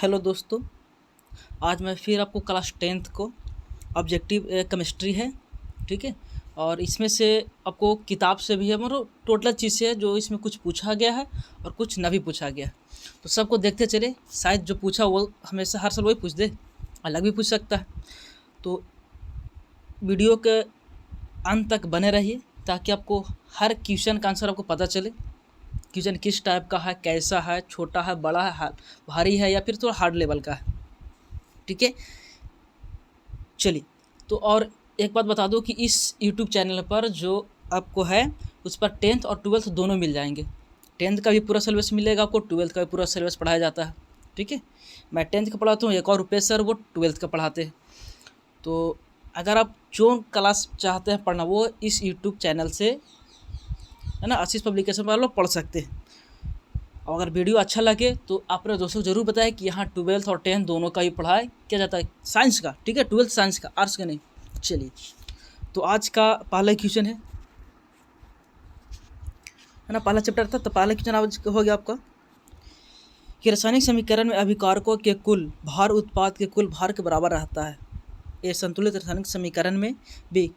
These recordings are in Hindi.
हेलो दोस्तों, आज मैं फिर आपको क्लास 10th को ऑब्जेक्टिव केमिस्ट्री है, ठीक है। और इसमें से आपको किताब से भी है, मतलब टोटल चीज़ से है जो इसमें कुछ पूछा गया है और कुछ ना भी पूछा गया है। तो सबको देखते चले, शायद जो पूछा वो हमेशा हर साल वही पूछ दे, अलग भी पूछ सकता है। तो वीडियो के अंत तक बने रहिए ताकि आपको हर क्वेश्चन का आंसर आपको पता चले। क्वेश्चन किस टाइप का है, कैसा है, छोटा है, बड़ा है, भारी है या फिर थोड़ा हार्ड लेवल का है, ठीक है। चलिए, तो और एक बात बता दो कि इस यूट्यूब चैनल पर जो आपको है उस पर 10th और 12th दोनों मिल जाएंगे। 10th का भी पूरा सिलेबस मिलेगा आपको, 12th का भी पूरा सिलेबस पढ़ाया जाता है, ठीक है। मैं 10th का पढ़ाता हूँ, एक और रुपेश सर वो 12th का पढ़ाते हैं। तो अगर आप जो क्लास चाहते हैं पढ़ना वो इस यूट्यूब चैनल से, है ना, आशीष पब्लिकेशन पर लोग पढ़ सकते हैं। और अगर वीडियो अच्छा लगे तो अपने दोस्तों को जरूर बताएं कि यहाँ 12th और 10th दोनों का ही पढ़ाई किया जाता है, साइंस का, ठीक है। 12th साइंस का, आर्ट्स का नहीं। चलिए, तो आज का पहला क्वेश्चन है ना, पहला चैप्टर था। तो पहला क्वेश्चन आज हो गया आपका कि रासायनिक समीकरण में अभिकारकों के कुल भार उत्पाद के कुल भार के बराबर रहता है। ए संतुलित रासायनिक समीकरण में, बी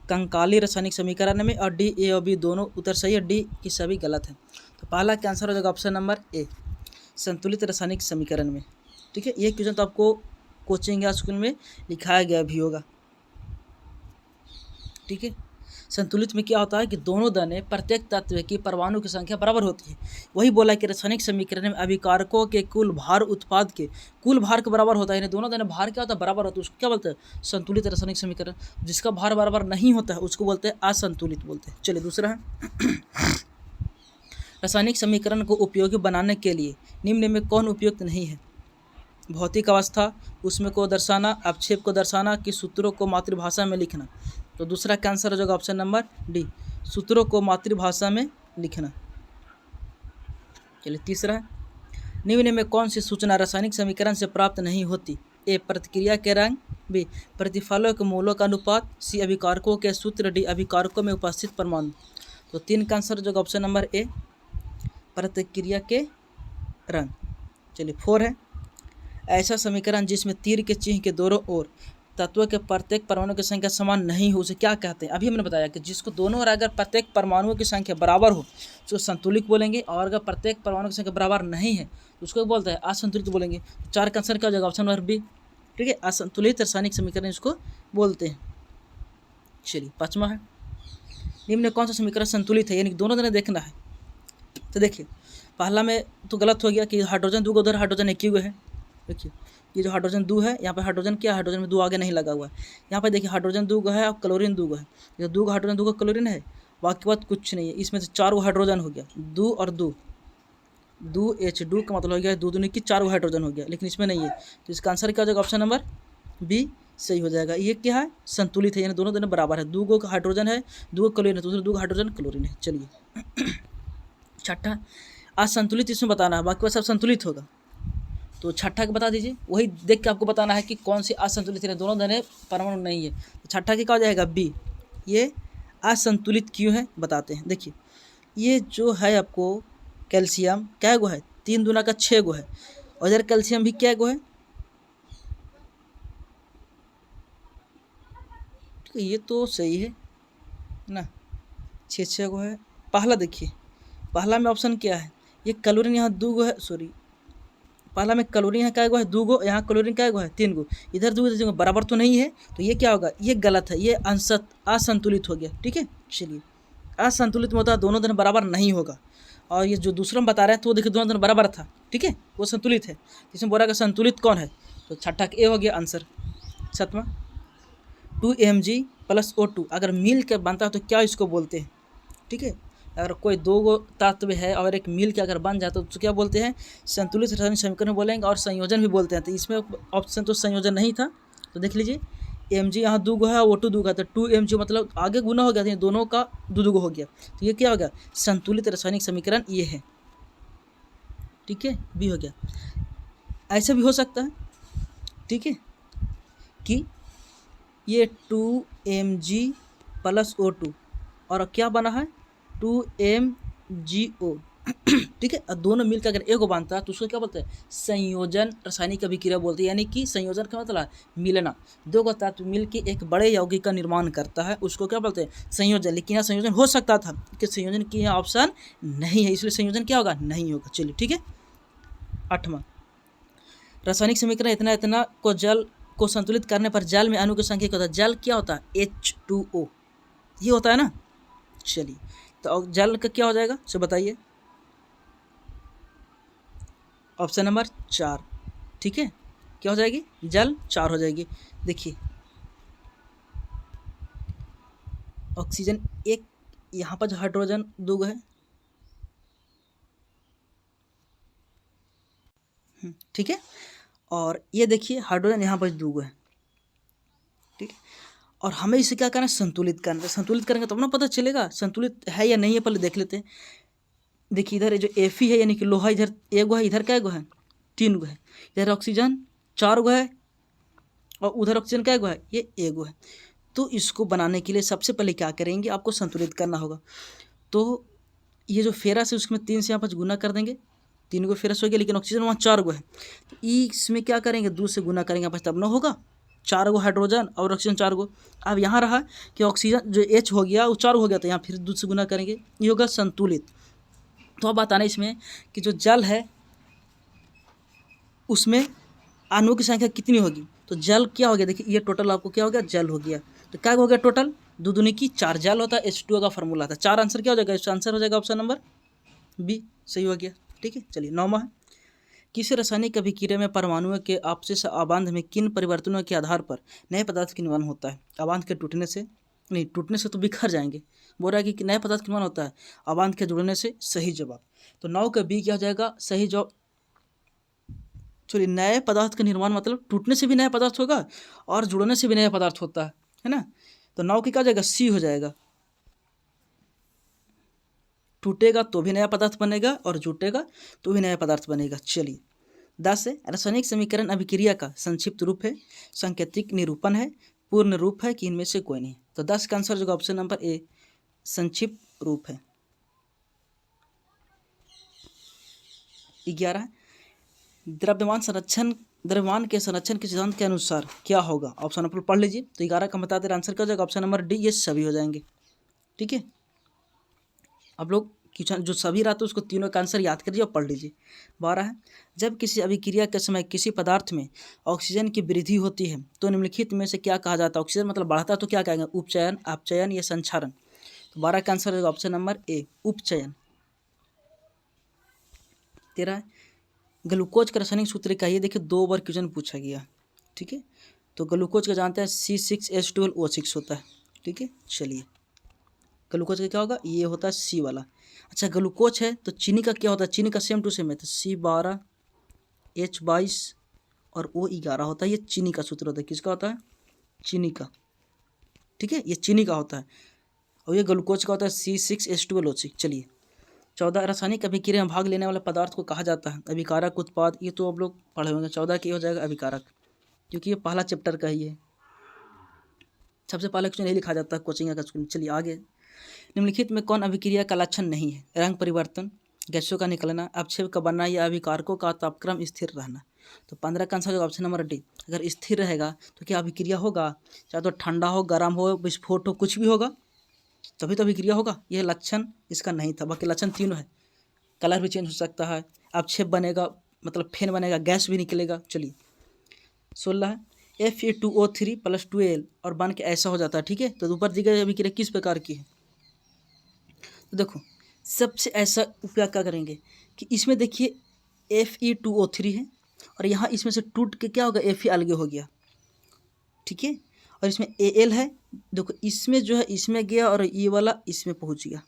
कंकाली रासायनिक समीकरण में, और डी ए और बी दोनों उत्तर सही है, डी की सभी गलत है। तो पहला का आंसर हो जाएगा ऑप्शन नंबर ए, संतुलित रासायनिक समीकरण में, ठीक है। ये क्वेश्चन तो आपको कोचिंग या स्कूल में लिखाया गया भी होगा, ठीक है। संतुलित में क्या होता है कि दोनों दाने प्रत्येक तत्व की परमाणु की संख्या बराबर होती है। वही बोला कि रासायनिक समीकरण में अभिकारकों के कुल भार उत्पाद के कुल भार के बराबर होता है, यानी दोनों दाने भार क्या होता है, बराबर होता है। उसको क्या बोलते हैं, संतुलित रासायनिक समीकरण। जिसका भार बराबर नहीं होता है उसको बोलते हैं असंतुलित बोलते हैं। चलिए, दूसरा है रासायनिक समीकरण को उपयोगी बनाने के लिए निम्न में कौन उपयुक्त नहीं है। भौतिक अवस्था, उसमें को दर्शाना, अवक्षेप को दर्शाना, कि सूत्रों को मातृभाषा में लिखना। तो दूसरा का आंसर हो जाएगा ऑप्शन नंबर डी, सूत्रों को मातृभाषा में लिखना। चलिए, तीसरा है निम्न में कौन सी सूचना रासायनिक समीकरण से प्राप्त नहीं होती। ए प्रतिक्रिया के रंग, बी प्रतिफलों के मोलों का अनुपात, सी अभिकारकों के सूत्र, डी अभिकारकों में उपस्थित परमाणु। तो तीन का आंसर हो जाएगा ऑप्शन नंबर ए, प्रतिक्रिया के रंग। चलिए, 4 है ऐसा समीकरण जिसमें तीर के चिन्ह के दोनों ओर तत्व के प्रत्येक परमाणु की संख्या समान नहीं हो, उसे क्या कहते हैं। अभी हमने बताया कि जिसको दोनों ओर अगर प्रत्येक परमाणुओं की संख्या बराबर हो उसको संतुलित बोलेंगे, और अगर प्रत्येक परमाणु की संख्या बराबर नहीं है तो उसको बोलते हैं असंतुलित बोलेंगे। 4 का आंसर क्या हो जाएगा ऑप्शन नंबर बी, ठीक है, असंतुलित रासायनिक समीकरण इसको बोलते हैं। चलिए, 5वां है निम्न कौन सा समीकरण संतुलित है, यानी दोनों दाने देखना है। तो देखिए, पहला में तो गलत हो गया कि हाइड्रोजन 2 उधर हाइड्रोजन 1 हुए हैं। देखिए, ये जो हाइड्रोजन 2 है, यहाँ पे हाइड्रोजन क्या, हाइड्रोजन में 2 आगे नहीं लगा हुआ है। यहाँ पे देखिए हाइड्रोजन 2 है और क्लोरीन 2 है। ये 2 हाइड्रोजन 2 क्लोरीन है, बाकी बात कुछ नहीं है। इसमें से 4 हाइड्रोजन हो गया, 2 और 2 2H2 का मतलब हो गया 2 दूनी की 4 हाइड्रोजन हो गया, लेकिन इसमें नहीं है। तो इसका आंसर क्या हो जाएगा ऑप्शन नंबर बी सही हो जाएगा। ये क्या है, संतुलित है, यानी दोनों दोनों बराबर है। 2 हाइड्रोजन है, 2 क्लोरीन है, दूसरे 2 हाइड्रोजन क्लोरीन है। चलिए, छठा असंतुलित इसमें बताना है, बाकी सब संतुलित होगा। तो छठा का बता दीजिए, वही देख के आपको बताना है कि कौन सी असंतुलित है, दोनों दाने परमाणु नहीं है। तो छठा की क्या हो जाएगा बी, ये असंतुलित क्यों है बताते हैं। देखिए, ये जो है आपको कैल्शियम क्या गो है, 3 दूना का 6 गो है, और इधर कैल्शियम भी क्या गो है, तो ये तो सही है ना, 6 गो है। पहला देखिए, पहला में ऑप्शन क्या है, ये क्लोरीन यहाँ 2 गो है, सॉरी पहला में क्लोरीन यहाँ क्या गो है 2 गो, यहाँ क्लोरीन क्या गो है 3 गो, इधर 2 इधर बराबर तो नहीं है। तो ये क्या होगा, ये गलत है, ये असंतुलित हो गया, ठीक है। चलिए, असंतुलित में होता है दोनों दिन बराबर नहीं होगा। और ये जो दूसरा में बता रहे हैं तो वो देखिए दोनों दिन बराबर था, ठीक है, वो संतुलित है। इसमें बोला कि संतुलित कौन है, तो छठा ए हो गया आंसर। 7वां 2Mg + O2 अगर मिल के बनता है तो क्या इसको बोलते हैं, ठीक है। अगर कोई 2 तत्व है और एक मिल के अगर बन जाता है तो क्या बोलते हैं, संतुलित रासायनिक समीकरण बोलेंगे, और संयोजन भी बोलते हैं। तो इसमें ऑप्शन तो संयोजन नहीं था, तो देख लीजिए Mg यहाँ 2 है, O2 2 है, तो 2Mg मतलब आगे गुना हो गया, तो दोनों का 2 हो गया। तो ये क्या हो गया, संतुलित रासायनिक समीकरण ये है, ठीक है, बी हो गया। ऐसा भी हो सकता है, ठीक है, कि ये 2Mg + O2 और क्या बना है 2MgO ठीक है। और दोनों मिलकर अगर एक को बांधता है तो उसको क्या बोलते हैं, संयोजन रासायनिक अभिक्रिया बोलते हैं। यानी कि संयोजन का मतलब मिलना, दो का तत्व मिल के एक बड़े यौगिक का निर्माण करता है, उसको क्या बोलते हैं, संयोजन। लेकिन यहाँ संयोजन हो सकता था कि संयोजन की यहाँ ऑप्शन नहीं है, इसलिए संयोजन क्या होगा, नहीं होगा। चलिए ठीक है। 8वां, रासायनिक समीकरण इतना इतना को जल को संतुलित करने पर जल में अणु की संख्या क्या होता है, जल क्या होता है, H2O, ये होता है ना। चलिए तो जल का क्या हो जाएगा, सो बताइए। ऑप्शन नंबर 4, ठीक है। क्या हो जाएगी, जल 4 हो जाएगी। देखिए ऑक्सीजन एक, यहाँ पर जो हाइड्रोजन 2 है, ठीक है। और ये देखिए हाइड्रोजन यहाँ पर 2 है, ठीक है। और हमें इसे क्या करना है, संतुलित करना है। संतुलित करेंगे तब ना पता चलेगा संतुलित है या नहीं है, पहले देख लेते हैं। देखिए इधर जो Fe है यानी कि लोहा, इधर एगो है, इधर क्या गो है, 3 गो है। इधर ऑक्सीजन 4 गो है और उधर ऑक्सीजन क्या गो है, ये एगो है। तो इसको बनाने के लिए सबसे पहले क्या करेंगे, आपको संतुलित करना होगा। तो ये जो फेरस है उसमें 3 से यहाँ पर गुना कर देंगे, 3 गो फेरस हो गया, लेकिन ऑक्सीजन वहाँ 4 गो है। तो इसमें क्या करेंगे, 2 से गुना करेंगे यहाँ पर, तब ना होगा। 4 गो हाइड्रोजन और ऑक्सीजन 4 गो। अब यहाँ रहा कि ऑक्सीजन जो H हो गया वो 4 हो गया, तो यहाँ फिर 2 से गुना करेंगे, ये होगा संतुलित। तो अब बताना इसमें कि जो जल है उसमें अणुओं की संख्या कितनी होगी। तो जल क्या हो गया, देखिए ये टोटल आपको क्या हो गया, जल हो गया। तो क्या हो गया टोटल, 2 दूनी की 4 जल होता है, H2O का फॉर्मूला था। 4 आंसर क्या हो जाएगा, इसका आंसर हो जाएगा ऑप्शन नंबर बी, सही हो गया। ठीक है। चलिए 9वां है, किसी रासायनिक अभिक्रिया में परमाणुओं के आपसी आबांध में किन परिवर्तनों के आधार पर नए पदार्थ का निर्माण होता है। आबांध के टूटने से, नहीं टूटने से तो बिखर जाएंगे, बोल रहा है कि नए पदार्थ का निर्माण होता है आबांध के जुड़ने से। सही जवाब। तो 9 का बी क्या हो जाएगा, सही जवाब। चलिए नए पदार्थ का निर्माण मतलब टूटने से भी नया पदार्थ होगा और जुड़ने से भी नया पदार्थ होता है ना। तो 9 की क्या हो जाएगा, सी हो जाएगा। टूटेगा तो भी नया पदार्थ बनेगा और जुटेगा तो भी नया पदार्थ बनेगा। चलिए 10 है, रासायनिक समीकरण अभिक्रिया का संक्षिप्त रूप है, सांकेतिक निरूपण है, पूर्ण रूप है कि इनमें से कोई नहीं। तो 10 का आंसर जो ऑप्शन नंबर ए, संक्षिप्त रूप है। 11, द्रव्यमान के संरक्षण के सिद्धांत के अनुसार क्या होगा। ऑप्शन नंबर पढ़ लीजिए। तो 11 का बता दे आंसर क्या हो जाएगा, ऑप्शन नंबर डी, ये सभी हो जाएंगे। ठीक है। अब लोग क्वेश्चन जो सभी रहते हैं उसको तीनों का आंसर याद करिए और पढ़ लीजिए। 12 है, जब किसी अभिक्रिया के समय किसी पदार्थ में ऑक्सीजन की वृद्धि होती है तो निम्नलिखित में से क्या कहा जाता है। ऑक्सीजन मतलब बढ़ता है तो क्या कहेंगे, उपचयन, अपचयन या संक्षारण। तो 12 का आंसर होगा ऑप्शन नंबर ए, उपचयन। 13 है, ग्लूकोज का रासायनिक सूत्र क्या है। ये देखिए 2 बार क्वेश्चन पूछा गया। ठीक है। तो ग्लूकोज का जानते हैं C6H12O6 होता है। ठीक है। चलिए ग्लूकोज का क्या होगा, ये होता है सी वाला। अच्छा ग्लूकोज है तो चीनी का क्या होता है, चीनी का सेम टू सेम है, तो C12H22 और O11 होता है। ये चीनी का सूत्र होता है, किसका होता है, चीनी का। ठीक है, ये चीनी का होता है। और ये ग्लूकोज का होता है C6H12O6। चलिए 14, रासायनिक अभिक्रिया में भाग लेने वाले पदार्थ को कहा जाता है अभिकारक उत्पाद। ये तो आप लोग पढ़े होंगे। 14 की हो जाएगा अभिकारक, क्योंकि ये पहला चैप्टर का ही है। सबसे पहला क्वेश्चन यही लिखा जाता है कोचिंग का स्कूल। चलिए आगे, निम्नलिखित में कौन अभिक्रिया का लक्षण नहीं है। रंग परिवर्तन, गैसों का निकलना, अपक्षेप का बनना या अभिकारकों का तापक्रम स्थिर रहना। तो 15 का आंसर होगा ऑप्शन नंबर डी। अगर स्थिर रहेगा तो क्या अभिक्रिया होगा, चाहे तो ठंडा हो, गर्म हो, विस्फोट हो, कुछ भी होगा तभी तो अभिक्रिया होगा। यह लक्षण इसका नहीं था। बाकी लक्षण तीनों है, कलर भी चेंज हो सकता है, अपक्षेप बनेगा मतलब फेन बनेगा, गैस भी निकलेगा। चलिए 16 है, Fe2O3 + 2Al और बन के ऐसा हो जाता है। ठीक है। तो ऊपर दी गई अभिक्रिया किस प्रकार की है। तो देखो सबसे ऐसा क्या करेंगे कि इसमें देखिए Fe2O3 है और यहाँ इसमें से टूट के क्या होगा, Fe अलग हो गया। ठीक है। और इसमें Al है, देखो इसमें जो है इसमें गया और ये वाला इसमें पहुँच गया।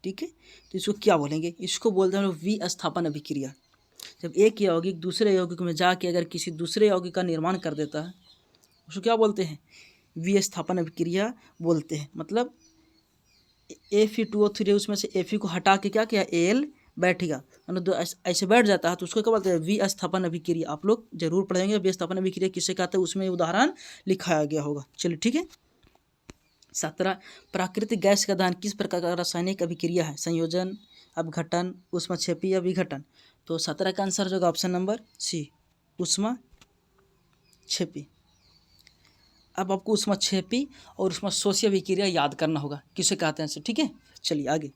ठीक है। तो इसको क्या बोलेंगे, इसको बोलते हैं विस्थापन अभिक्रिया। जब एक यौगिक दूसरे यौगिक में जाके अगर किसी दूसरे यौगिक का निर्माण कर देता है उसको क्या बोलते हैं, विस्थापन अभिक्रिया बोलते हैं। मतलब Fe2O3 उसमें से Fe को हटा के क्या किया, Al बैठ गया, मतलब दो ऐसे बैठ जाता है तो उसको क्या बोलते हैं, विस्थापन अभिक्रिया। आप लोग जरूर पढ़ेंगे विस्थापन अभिक्रिया किसे कहते हैं, उसमें उदाहरण लिखाया गया होगा। चलिए ठीक है। 17, प्राकृतिक गैस का दहन किस प्रकार का रासायनिक अभिक्रिया है। संयोजन, अपघटन, ऊष्मक्षेपी या विघटन। तो 17 का आंसर हो जाएगा ऑप्शन नंबर सी, ऊष्मक्षेपी। अब आपको ऊष्मक्षेपी और ऊष्मशोषी अभिक्रिया याद करना होगा, किसे कहते हैं। ठीक है, चलिए आगे।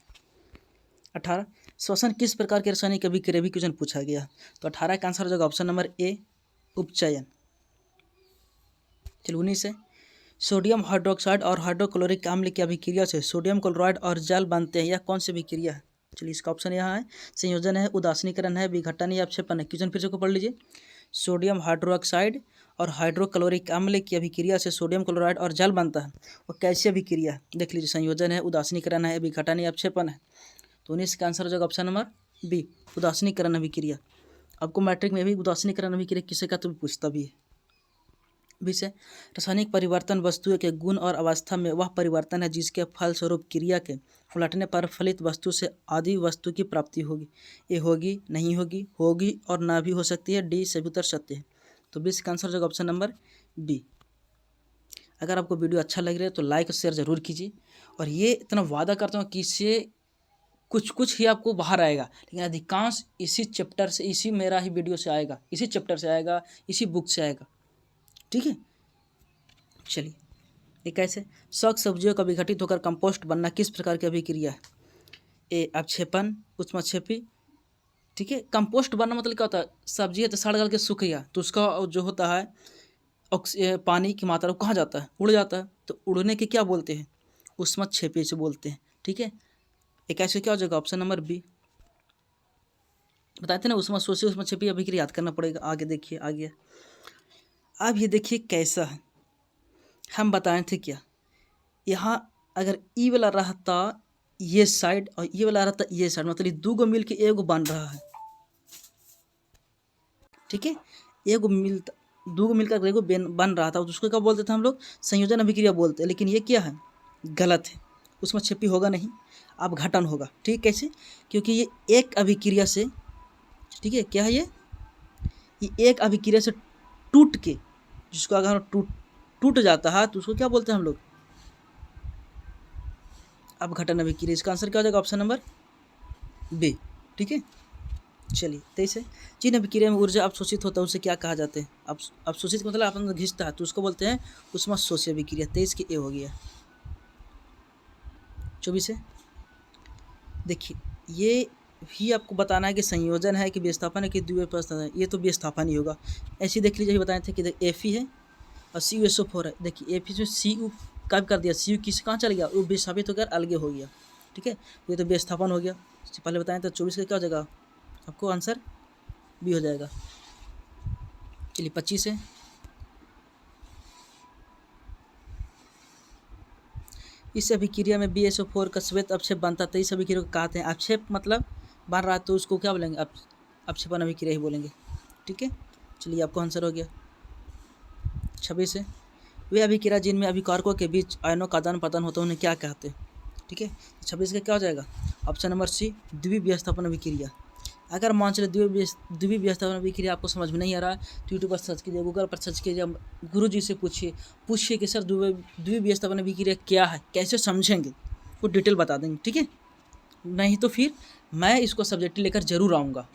18 श्वसन किस प्रकार के रासायनिक अभिक्रिया भी क्वेश्चन पूछा गया। तो 18 का आंसर हो जाएगा ऑप्शन नंबर ए, उपचयन। चलिए 19 है, सोडियम हाइड्रोक्साइड और हाइड्रोक्लोरिक अम्ल की अभिक्रिया से सोडियम क्लोराइड और जल बनते हैं, यह कौन सी अभिक्रिया है। चलिए इसका ऑप्शन यहाँ है, संयोजन है, उदासीनीकरण है, विघटन या अपक्षेपण है। क्वेश्चन फिर से को पढ़ लीजिए। सोडियम हाइड्रोक्साइड और हाइड्रोक्लोरिक अम्ल की अभिक्रिया से सोडियम क्लोराइड और जल बनता है, वो कैसी अभिक्रिया है देख लीजिए। संयोजन है, उदासीनीकरण है, विघटन या अपक्षेपण है। तो 19 का आंसर हो जाएगा ऑप्शन नंबर बी, उदासीनीकरण अभिक्रिया। आपको मैट्रिक में भी उदासीनीकरण अभिक्रिया किसे का तो पूछता भी है। विषय रासायनिक परिवर्तन वस्तुओं के गुण और अवस्था में वह परिवर्तन है जिसके फलस्वरूप क्रिया के उलटने पर फलित वस्तु से आदि वस्तु की प्राप्ति होगी। ये होगी, नहीं होगी, होगी और ना भी हो सकती है। डी सभी उत्तर सत्य है। तो 20 का आंसर हो जाएगा ऑप्शन नंबर बी। अगर आपको वीडियो अच्छा लग रहा है तो लाइक और शेयर जरूर कीजिए। और ये इतना वादा करता हूँ कि इससे कुछ कुछ ही आपको बाहर आएगा, लेकिन अधिकांश इसी चैप्टर से, इसी मेरा ही वीडियो से आएगा, इसी चैप्टर से आएगा, इसी बुक से आएगा। ठीक है, चलिए ये कैसे। शाक सब्जियों का विघटित होकर कंपोस्ट बनना किस प्रकार की अभिक्रिया है। ए अपक्षेपण, ऊष्मक्षेपी। ठीक है, कंपोस्ट बनना मतलब क्या होता है, सब्जी है तो सड़ गल के सूख गया तो उसका जो होता है पानी की मात्रा कहाँ जाता है, उड़ जाता है। तो उड़ने के क्या बोलते हैं, ऊष्मक्षेपी से बोलते हैं। ठीक है, एक ऐसे क्या हो जाएगा ऑप्शन नंबर बी। बताए थे ना ऊष्मशोषी ऊष्मक्षेपी अभिक्रिया याद करना पड़ेगा। आगे देखिए, आगे अब ये देखिए कैसा है, हम बताए थे क्या, यहाँ अगर ई वाला रहता ये साइड और ये वाला रहता ये साइड, मतलब दो गो मिल के एगो बन रहा है। ठीक है, एगो मिलता, दो गो मिलकर एगो बन रहा था, उसको क्या बोलते थे हम लोग, संयोजन अभिक्रिया बोलते हैं। लेकिन ये क्या है, गलत है, उसमें छिपी होगा नहीं, अपघटन होगा। ठीक, कैसे, क्योंकि ये एक अभिक्रिया से, ठीक है, क्या है ये एक अभिक्रिया से टूट के, जिसको अगर टूट जाता है तो उसको क्या बोलते हैं हम लोग, अपघटन अभिक्रिया। इसका आंसर क्या हो जाएगा ऑप्शन नंबर बी। ठीक है, चलिए 23 है, जिन अभिक्रिया में ऊर्जा अवशोषित होता है उसे क्या कहा जाते हैं। अवशोषित मतलब आप अंदर घिसता है तो उसको बोलते हैं ऊष्मशोषी अभिक्रिया। 23 के ए हो गया। 24 है, देखिए ये भी आपको बताना है कि संयोजन है कि विस्थापन है कि द्विपस्थापन है। ये तो विस्थापन ही होगा। ऐसे देख लीजिए, बताए थे कि एफ है और CuSO4 है। देखिए एफ में Cu कब कर दिया, Cu किस कहाँ चल गया, वो विस्थापित होकर अलगे हो गया। ठीक है, ये तो विस्थापन हो गया। पहले बताएं तो 24 का क्या हो जाएगा, आपको आंसर बी हो जाएगा। चलिए 25 है, इस अभिक्रिया में BSO4 का श्वेत अपक्षेप बनता है। इस अभिक्रिया को कहते हैं अपक्षेप, मतलब बन रहा है तो उसको क्या बोलेंगे, अपक्षेपण अभिक्रिया ही बोलेंगे। ठीक है, चलिए आपको आंसर हो गया। 26 है, वे अभिक्रिया जिनमें अभिकारकों के बीच आयनों का आदान प्रदान होता है उन्हें क्या कहते हैं। ठीक है, 26 का क्या हो जाएगा ऑप्शन नंबर सी, द्विविस्थापन अभिक्रिया। अगर मान चले द्विविस्थापन अभिक्रिया आपको समझ में नहीं आ रहा है तो यूट्यूब पर सर्च कीजिए, गूगल पर सर्च कीजिए, गुरु जी से पूछिए कि सर द्विविस्थापन अभिक्रिया क्या है, कैसे समझेंगे, वो डिटेल बता देंगे। ठीक है, नहीं तो फिर मैं इसको सब्जेक्ट लेकर जरूर आऊँगा।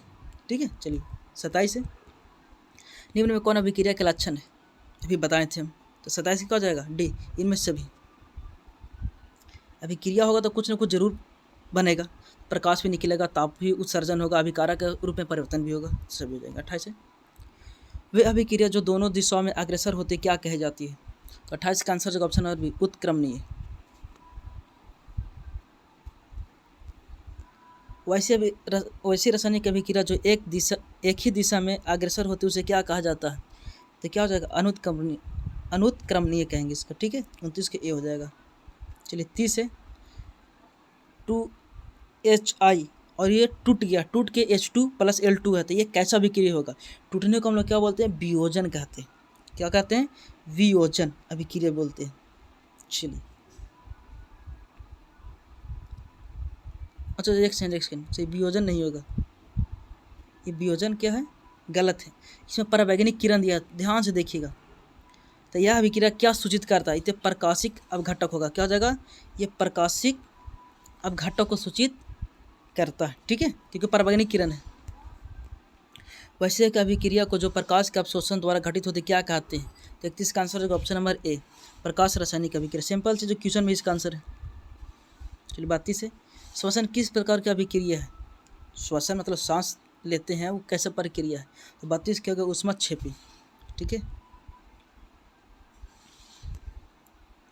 ठीक है, चलिए 27 है, निम्न में कौन अभिक्रिया के लक्षण है, अभी बताए थे हम। तो 27 क्या हो जाएगा डी, इनमें सभी। अभिक्रिया होगा तो कुछ ना कुछ जरूर बनेगा, प्रकाश भी निकलेगा, ताप भी उत्सर्जन होगा, अभिकारक के रूप में परिवर्तन भी होगा, सभी हो जाएगा। 28 है, वे अभिक्रिया जो दोनों दिशाओं में अग्रसर होती क्या कही जाती है। तो 28 का आंसर जो ऑप्शन नंबर बी, उत्क्रमणीय। वैसी रासायनिक अभिक्रिया जो एक ही दिशा में अग्रसर होती है उसे क्या कहा जाता है। तो क्या हो जाएगा अनुत्क्रमणीय कहेंगे इसको। ठीक है, 29 के ए हो जाएगा। चलिए 30 है, 2HI और ये टूट गया, टूट के H2+L2 है, तो ये कैसा अभिक्रिया होगा। टूटने को हम लोग क्या बोलते हैं, वियोजन कहते हैं। क्या कहते हैं, वियोजन अभिक्रिया बोलते हैं। चलिए अच्छा, एक सेकंड, सही वियोजन नहीं होगा, ये वियोजन क्या है, गलत है। इसमें परावैज्ञानिक किरण दिया, ध्यान से देखिएगा। तो यह अभिक्रिया क्या सूचित करता है, इसे प्रकाशिक अपघटक होगा। क्या हो जाएगा, ये प्रकाशिक अपघटक को सूचित करता है, ठीक है, क्योंकि पराबैंगनी किरण है। वैसे एक अभिक्रिया को जो प्रकाश के अवशोषण द्वारा घटित होती क्या कहते हैं? तो 31 का आंसर होगा ऑप्शन नंबर ए, प्रकाश रासायनिक अभिक्रिया। सिंपल से जो क्वेश्चन में इसका आंसर है। चलिए 32 है, श्वसन किस प्रकार की अभिक्रिया है? श्वसन मतलब सांस लेते हैं, वो कैसे प्रक्रिया है? तो 32 क्या होगा? ऊष्माक्षेपी, ठीक है।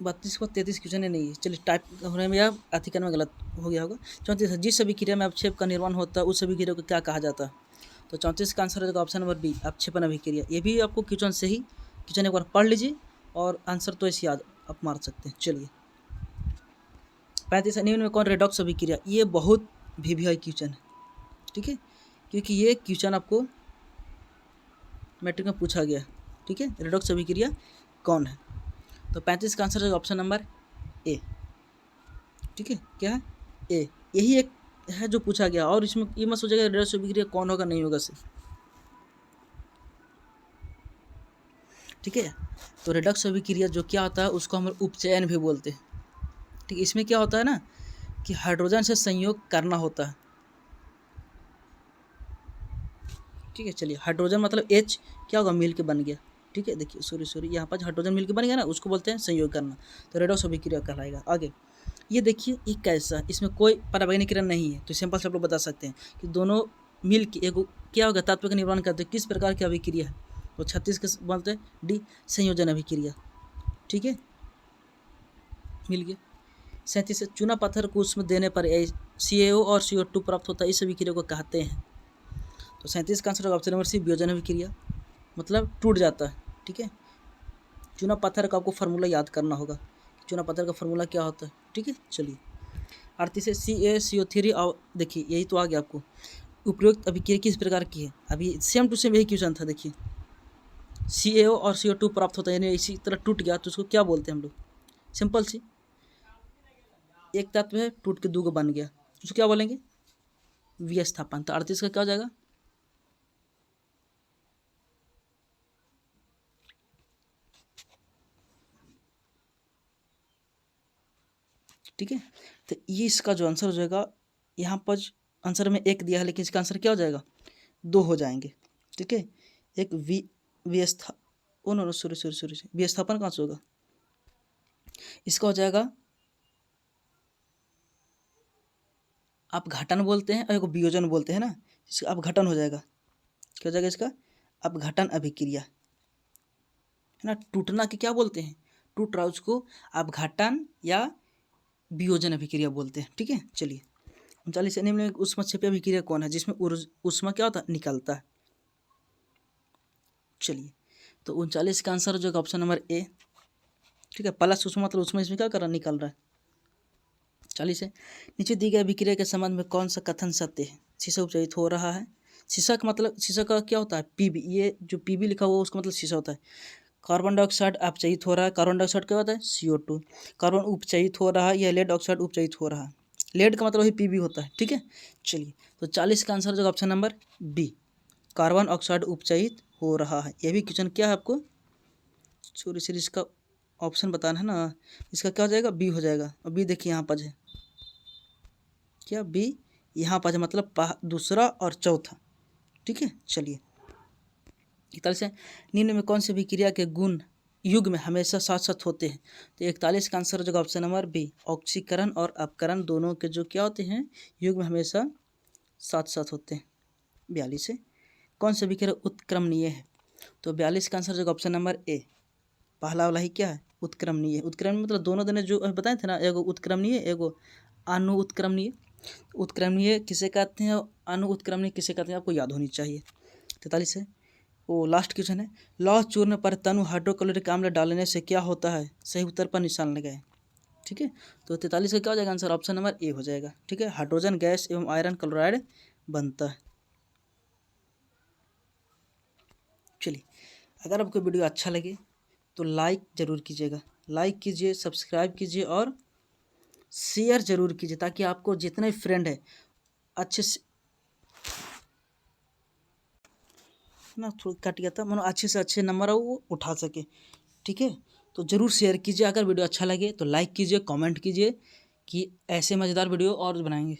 32 को 33 क्वेश्चन नहीं है। चलिए टाइप होने में या अति करने में गलत हो गया होगा। 34 है, जिस अभिक्रिया में अवक्षेप का निर्माण होता है उस अभिक्रिया को क्या कहा जाता है? तो 34 का आंसर होगा ऑप्शन नंबर बी, अवक्षेपण अभिक्रिया। ये भी आपको क्वेश्चन से ही क्वेश्चन एक बार पढ़ लीजिए और आंसर तो ऐसे याद आप मार सकते हैं। चलिए 35 निम्न में कौन रेडॉक्स अभिक्रिया? ये बहुत वीवीआई क्वेश्चन है, ठीक है, क्योंकि ये क्वेश्चन आपको मैट्रिक में पूछा गया है, ठीक है। रेडॉक्स अभिक्रिया कौन है? तो 35 का आंसर है ऑप्शन नंबर ए, ठीक है। क्या है? ए। यही एक है जो पूछा गया, और इसमें ये मत सोचेगा रेडॉक्स अभिक्रिया कौन होगा, नहीं होगा सिर्फ, ठीक है। तो रेडॉक्स अभिक्रिया जो क्या होता है उसको हम उपचयन भी बोलते हैं, ठीक है। इसमें क्या होता है ना कि हाइड्रोजन से संयोग करना होता है, ठीक है। चलिए हाइड्रोजन मतलब H क्या होगा? मिल के बन गया, ठीक है। देखिए सॉरी यहाँ पर हाइड्रोजन मिल के बन गया ना, उसको बोलते हैं संयोग करना, तो रेडॉक्स अभिक्रिया कहलाएगा। आगे ये देखिए ये कैसा, इसमें कोई पराबैंगनी किरण नहीं है, तो सिंपल से आप लोग बता सकते हैं कि दोनों मिल के एक क्या होगा? तत्व का निर्माण करते हैं। किस प्रकार की अभिक्रिया है? तो 36 के बोलते हैं डी, संयोजन अभिक्रिया, ठीक है, मिल गया। 37 से चूना पत्थर को उसमें देने पर CaO और CO2 प्राप्त होता है, इस अभिक्रिया को कहते हैं। तो 37 का आंसर होगा ऑप्शन नंबर सी, वियोजन अभिक्रिया, मतलब टूट जाता है, ठीक है। चूना पत्थर का आपको फार्मूला याद करना होगा, चूना पत्थर का फार्मूला क्या होता है, ठीक है। चलिए 38 से CaCO3 देखिए यही तो आ गया आपको। उपयुक्त अभिक्रिया किस प्रकार की है? अभी सेम टू सेम यही क्वेश्चन था। देखिए CaO और CO2 प्राप्त होता है, यानी इसी तरह टूट गया तो उसको क्या बोलते हैं हम लोग? सिंपल सी, एक तत्व है टूट के दो को बन गया, उसको क्या बोलेंगे? विस्थापन। तो 38 का क्या हो जाएगा? ठीक है, तो ये इसका जो आंसर हो जाएगा, यहाँ पर आंसर में एक दिया है लेकिन इसका आंसर क्या हो जाएगा? 2 हो जाएंगे, ठीक है। एक विस्थापन कहाँ से होगा? इसका हो जाएगा आप घटन बोलते हैं और एक वियोजन बोलते हैं ना, इसका अपघटन हो जाएगा। क्या हो जाएगा इसका? अपघटन अभिक्रिया, है ना। टूटना के क्या बोलते हैं? टूट रहा उसको अपघटन या वियोजन अभिक्रिया बोलते हैं, ठीक है। चलिए 39 निम्न में ऊष्माक्षेपी अभिक्रिया कौन है जिसमें ऊष्मा क्या होता है? निकलता है। चलिए तो 39 का आंसर हो जाएगा ऑप्शन नंबर ए, ठीक है। प्लस ऊष्मा मतलब उसमें इसमें क्या कर रहा है? निकल रहा है। 40 है, नीचे दी गई अभिक्रिया के संबंध में कौन सा कथन सत्य है? शीशा उपचारित हो रहा है। शीशा का मतलब, शीशा का क्या होता है? Pb, ये जो Pb लिखा हुआ उसका मतलब शीशा होता है। कार्बन डाइऑक्साइड अपचयित हो रहा है, कार्बन डाइऑक्साइड क्या होता है? CO2। कार्बन उपचयित हो रहा है या लेड ऑक्साइड उपचयित हो रहा है। लेड का मतलब वही Pb होता है, ठीक है। चलिए तो 40 का आंसर हो जाएगा option number B, carbon oxide उपचयित हो रहा है। यह भी क्वेश्चन क्या है आपको? सॉरी सर, इसका ऑप्शन बताना है ना, इसका क्या हो जाएगा? बी हो जाएगा। और बी देखिए यहाँ पर है क्या? बी यहाँ पर है, मतलब दूसरा और चौथा, ठीक है। चलिए 41 है, निम्न में कौन सी अभिक्रिया के गुण युग में हमेशा साथ साथ होते हैं? तो 41 का आंसर हो जाएगा ऑप्शन नंबर बी, ऑक्सीकरण और अपकरण दोनों के जो क्या होते हैं? युग में हमेशा साथ साथ होते हैं। 42 है, कौन सी अभिक्रिया उत्क्रमणीय है? तो 42 का आंसर हो जाएगा ऑप्शन नंबर ए, पहला वाला ही क्या है? उत्क्रमणीय। उत्क्रमणीय मतलब दोनों दोनों जो बताए थे ना, एगो उत्क्रमणीय एगो अनु उत्क्रमणीय। उत्क्रमणीय किसे कहते हैं, अनु उत्क्रमणीय किसे कहते हैं, आपको याद होनी चाहिए। 43 है, वो लास्ट क्वेश्चन है, लौह चूर्ण पर तनु हाइड्रोक्लोरिक अम्ल डालने से क्या होता है? सही उत्तर पर निशान लगाएं, ठीक है। तो 43 का क्या हो जाएगा आंसर? ऑप्शन नंबर ए हो जाएगा, ठीक है। हाइड्रोजन गैस एवं आयरन क्लोराइड बनता है। चलिए अगर आपको वीडियो अच्छा लगे तो लाइक ज़रूर कीजिएगा, लाइक कीजिए, सब्सक्राइब कीजिए और शेयर ज़रूर कीजिए, ताकि आपको जितने फ्रेंड है अच्छे से ना, थोड़ा कट गया था, मतलब अच्छे से अच्छे नंबर वो उठा सके, ठीक है। तो ज़रूर शेयर कीजिए, अगर वीडियो अच्छा लगे तो लाइक कीजिए, कमेंट कीजिए कि ऐसे मज़ेदार वीडियो और बनाएंगे।